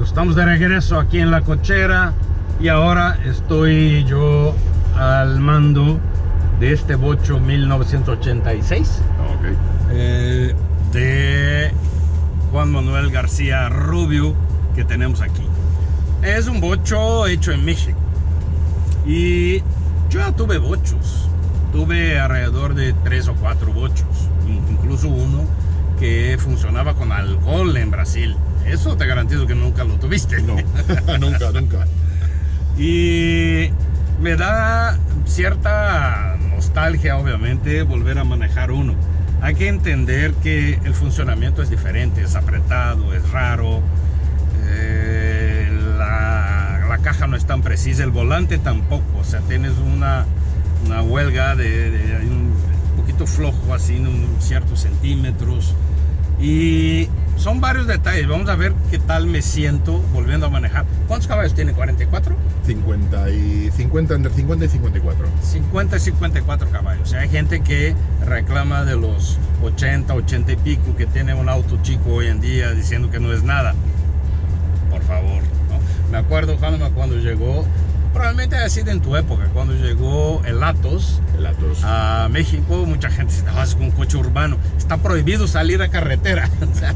amigos, estamos de regreso aquí en la cochera y ahora estoy yo al mando de este bocho 1986 de Juan Manuel García Rubio que tenemos aquí. Es un bocho hecho en México y yo ya tuve bochos, tuve alrededor de 3 o 4 bochos, incluso uno que funcionaba con alcohol en Brasil. Eso te garantizo que nunca lo tuviste. No, nunca. Y me da cierta nostalgia, obviamente, volver a manejar uno. Hay que entender que el funcionamiento es diferente, es apretado, es raro. La caja no es tan precisa, el volante tampoco. O sea, tienes una huelga de un poquito flojo, así, en ciertos centímetros. Y son varios detalles. Vamos a ver qué tal me siento volviendo a manejar. ¿Cuántos caballos tiene? ¿44? 50, entre 50 y 54. 50 y 54 caballos. O sea, hay gente que reclama de los 80 y pico, que tiene un auto chico hoy en día, diciendo que no es nada. Por favor, ¿no? Me acuerdo cuando llegó, probablemente haya sido en tu época, cuando llegó el Atos a México, mucha gente estaba con un coche urbano. Está prohibido salir a carretera. O sea,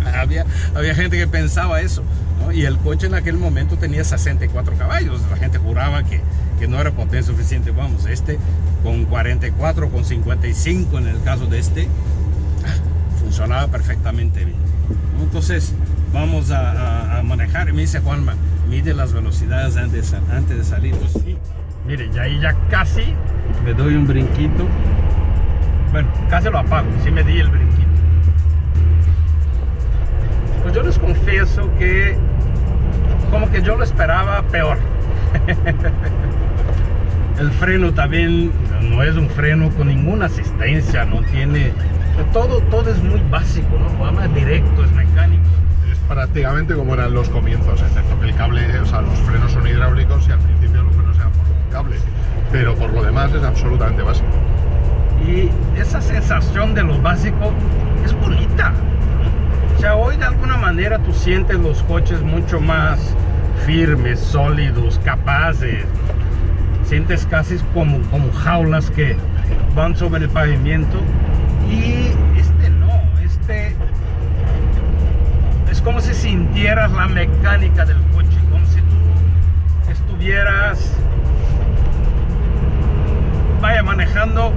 había gente que pensaba eso, ¿no? Y el coche en aquel momento tenía 64 caballos. La gente juraba que no era potencia suficiente. Vamos, este con 44, con 55 en el caso de este, funcionaba perfectamente bien, ¿no? Entonces vamos a manejar. Y me dice Juanma, mide las velocidades antes de salir. Pues sí, mire, ya casi me doy un brinquito. Bueno, casi lo apago, sí me di el brinquito. Pues yo les confieso que como que yo lo esperaba peor. El freno también no es un freno con ninguna asistencia, no tiene... Todo es muy básico, ¿no? Más directo, es mecánico. Prácticamente como eran los comienzos, excepto que el cable, o sea, los frenos son hidráulicos y al principio los frenos eran por un cable, pero por lo demás es absolutamente básico. Y esa sensación de lo básico es bonita. O sea, hoy de alguna manera tú sientes los coches mucho más firmes, sólidos, capaces. Sientes casi como jaulas que van sobre el pavimento. Y este es como si sintieras la mecánica del coche, como si tú estuvieras, manejando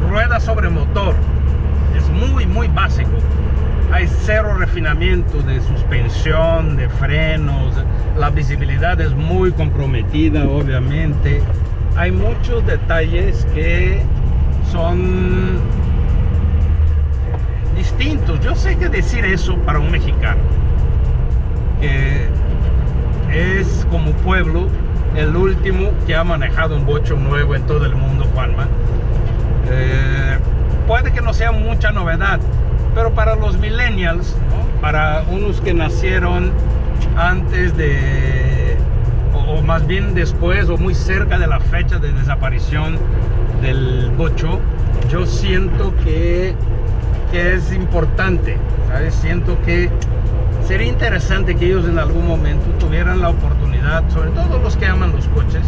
ruedas sobre motor. Es muy básico. Hay cero refinamiento de suspensión, de frenos. La visibilidad es muy comprometida, obviamente. Hay muchos detalles que son distintos. Yo sé que decir eso para un mexicano, que es como pueblo el último que ha manejado un bocho nuevo en todo el mundo, Juanma, puede que no sea mucha novedad, pero para los millennials, ¿no? Para unos que nacieron antes de, o más bien después, o muy cerca de la fecha de desaparición del bocho, yo siento que es importante, ¿sabes? Siento que sería interesante que ellos en algún momento tuvieran la oportunidad, sobre todo los que aman los coches,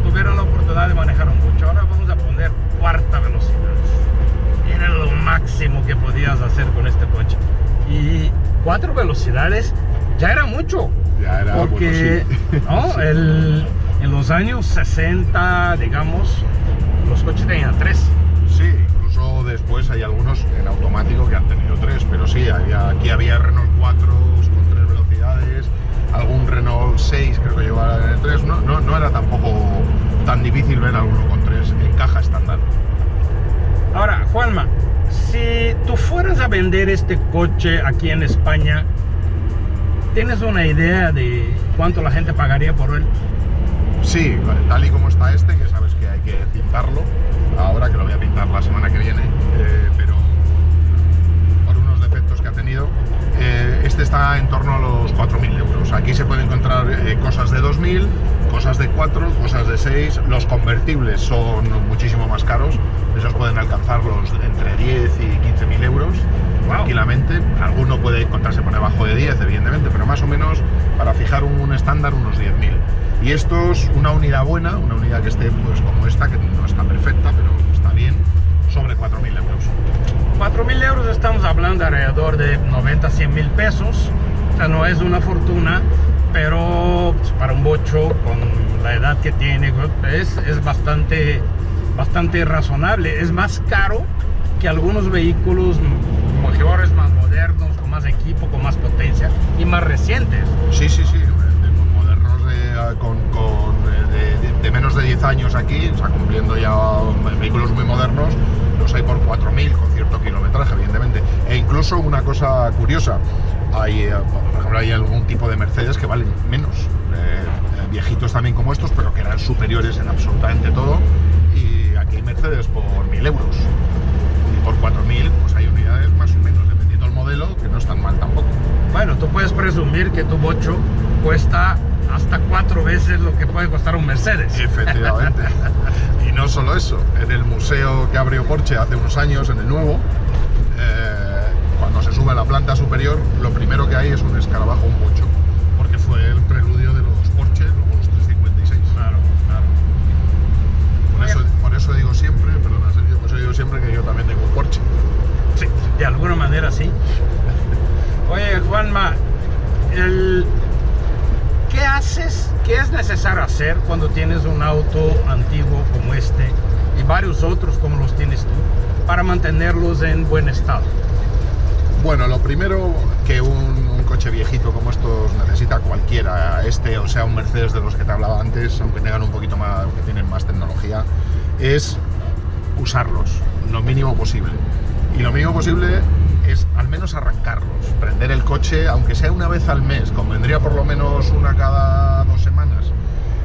tuvieran la oportunidad de manejar un coche. Ahora vamos a poner 4ª velocidad. Era lo máximo que podías hacer con este coche. Y 4 velocidades ya era mucho. Ya era, porque bueno, sí. ¿No? En los años 60, digamos, los coches tenían 3. Sí, incluso después hay algunos en automático que han tenido 3, pero sí, aquí había Renault 4 con 3 velocidades, algún Renault 6 creo que llevaba 3, no era tampoco tan difícil ver alguno con 3 en caja estándar. Ahora, Juanma, si tú fueras a vender este coche aquí en España, ¿tienes una idea de cuánto la gente pagaría por él? Sí, tal y como está este, que sabes que hay que pintarlo, ahora que lo voy a pintar la semana que viene, pero por unos defectos que ha tenido, este está en torno a los 4.000 euros. Aquí se pueden encontrar cosas de 2.000, cosas de 4, cosas de 6, los convertibles son muchísimo más caros, esos pueden alcanzar los entre 10 y 15.000 euros, tranquilamente. Alguno puede encontrarse por debajo de 10, evidentemente, pero más o menos para fijar un estándar unos 10.000. Y esto es una unidad buena, una unidad que esté pues como esta, que no está perfecta, pero está bien, sobre 4.000 euros. 4.000 euros estamos hablando alrededor de 90, 100 mil pesos. O sea, no es una fortuna, pero pues, para un bocho con la edad que tiene es bastante razonable. Es más caro que algunos vehículos mejores, más modernos, con más equipo, con más potencia y más recientes. Sí, modernos de menos de 10 años aquí, o sea, cumpliendo ya vehículos muy modernos, los hay por 4.000 con cierto kilometraje, evidentemente. E incluso una cosa curiosa, hay, por ejemplo, hay algún tipo de Mercedes que valen menos, viejitos también como estos, pero que eran superiores en absolutamente todo. Y aquí hay Mercedes por 1.000 euros y por 4.000 pues hay unidades más o menos, dependiendo del modelo, que no están mal tampoco. Bueno, tú puedes presumir que tu bocho cuesta hasta 4 veces lo que puede costar un Mercedes. Efectivamente. Y no solo eso, en el museo que abrió Porsche hace unos años, en el nuevo, cuando se sube a la planta superior, lo primero que hay es un escarabajo, un bocho, porque fue el preludio de los Porsche, luego los 356. Claro. Por eso digo siempre, perdona Sergio, por eso digo siempre que yo también tengo un Porsche. Sí, de alguna manera sí. Oye, Juanma, ¿qué haces? ¿Qué es necesario hacer cuando tienes un auto antiguo como este y varios otros como los tienes tú para mantenerlos en buen estado? Bueno, lo primero que un coche viejito como estos necesita cualquiera, o sea un Mercedes de los que te hablaba antes, aunque tengan un poquito más, aunque tienen más tecnología, es usarlos lo mínimo posible. Y lo mínimo posible es al menos arrancarlos, prender el coche, aunque sea una vez al mes, convendría por lo menos una cada 2 semanas,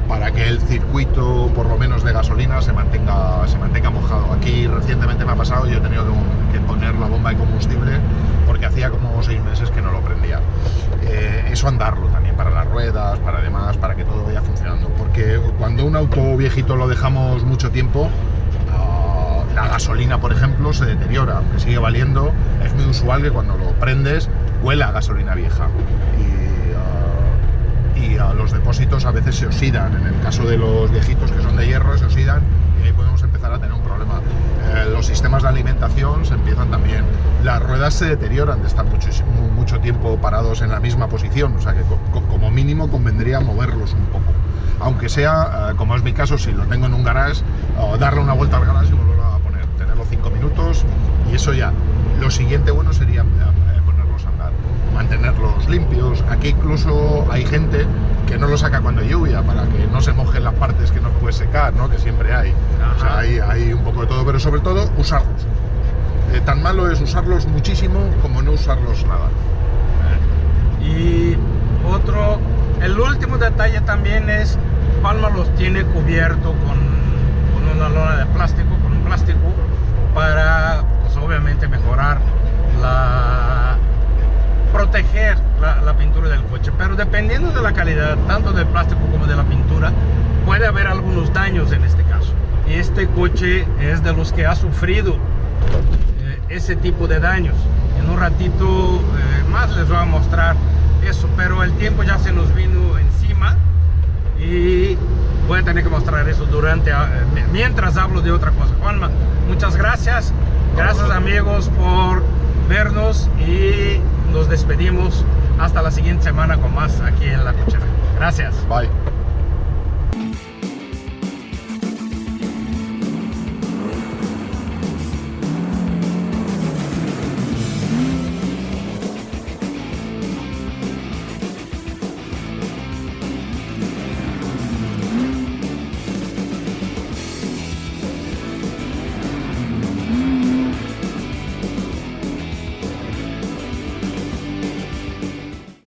para que el circuito, por lo menos de gasolina, se mantenga mojado. Aquí recientemente me ha pasado, yo he tenido que poner la bomba de combustible porque hacía como 6 meses que no lo prendía. Eso andarlo también para las ruedas, para demás, para que todo vaya funcionando, porque cuando un auto viejito lo dejamos mucho tiempo, la gasolina, por ejemplo, se deteriora, aunque sigue valiendo. Es muy usual que cuando lo prendes huela a gasolina vieja y los depósitos a veces se oxidan. En el caso de los viejitos que son de hierro, se oxidan y ahí podemos empezar a tener un problema. Los sistemas de alimentación se empiezan también. Las ruedas se deterioran de estar mucho tiempo parados en la misma posición, o sea que como mínimo convendría moverlos un poco. Aunque sea, como es mi caso, si lo tengo en un garage, darle una vuelta al garage y volverlo a poner, tenerlo 5 minutos y eso ya. Lo siguiente bueno sería ponerlos a andar, mantenerlos limpios. Aquí incluso hay gente que no lo saca cuando hay lluvia para que no se mojen las partes que no puede secar, ¿no? Que siempre hay. O sea, hay un poco de todo, pero sobre todo usarlos. Tan malo es usarlos muchísimo como no usarlos nada. Y el último detalle también es, Palma los tiene cubierto con una lona de plástico, con un plástico, para pues obviamente mejorar proteger la pintura del coche. Pero dependiendo de la calidad, tanto del plástico como de la pintura, puede haber algunos daños en este caso. Y este coche es de los que ha sufrido ese tipo de daños. En un ratito más les voy a mostrar eso, pero el tiempo ya se nos vino encima y voy a tener que mostrar eso mientras hablo de otra cosa. Juanma, muchas gracias. Gracias amigos por vernos y nos despedimos hasta la siguiente semana con más aquí en La Cochera. Gracias. Bye.